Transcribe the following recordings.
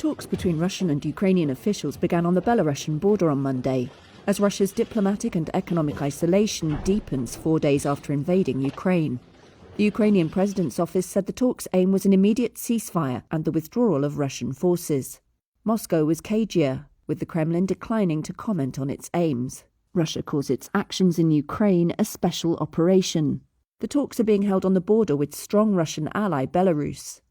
Talks between Russian and Ukrainian officials began on the Belarusian border on Monday, as Russia's diplomatic and economic isolation deepens 4 days after invading Ukraine. The Ukrainian president's office said the talks' aim was an immediate ceasefire and the withdrawal of Russian forces. Moscow was cagier, with the Kremlin declining to comment on its aims. Russia calls its actions in Ukraine a special operation. The talks are being held on the border with strong Russian ally Belarus,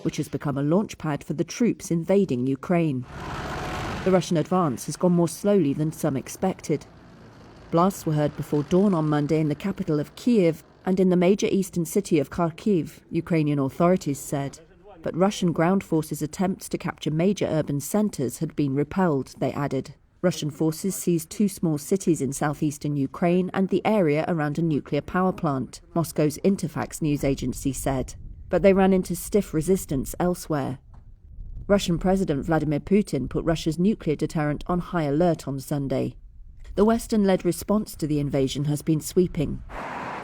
which has become a launchpad for the troops invading Ukraine. The Russian advance has gone more slowly than some expected. Blasts were heard before dawn on Monday in the capital of Kyiv and in the major eastern city of Kharkiv, Ukrainian authorities said. But Russian ground forces' attempts to capture major urban centres had been repelled, they added. Russian forces seized 2 small cities in southeastern Ukraine and the area around a nuclear power plant, Moscow's Interfax news agency said. But they ran into stiff resistance elsewhere. Russian President Vladimir Putin put Russia's nuclear deterrent on high alert on Sunday. The Western-led response to the invasion has been sweeping.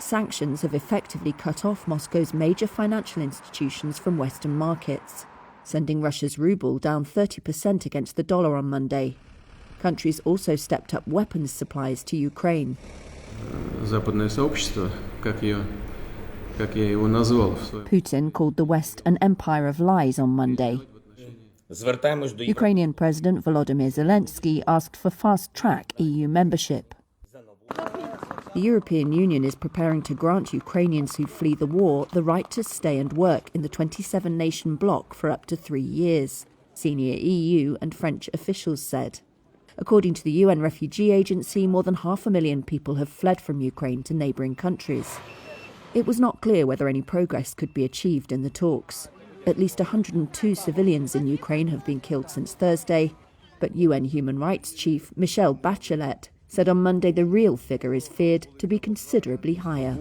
Sanctions have effectively cut off Moscow's major financial institutions from Western markets, sending Russia's ruble down 30% against the dollar on Monday. Countries also stepped up weapons supplies to Ukraine. Putin called the West an empire of lies on Monday. Ukrainian President Volodymyr Zelensky asked for fast-track EU membership. The European Union is preparing to grant Ukrainians who flee the war the right to stay and work in the 27-nation bloc for up to 3 years, senior EU and French officials said. According to the UN Refugee Agency, more than 500,000 people have fled from Ukraine to neighbouring countries. It was not clear whether any progress could be achieved in the talks. At least 102 civilians in Ukraine have been killed since Thursday, but UN Human Rights Chief Michelle Bachelet said on Monday the real figure is feared to be considerably higher.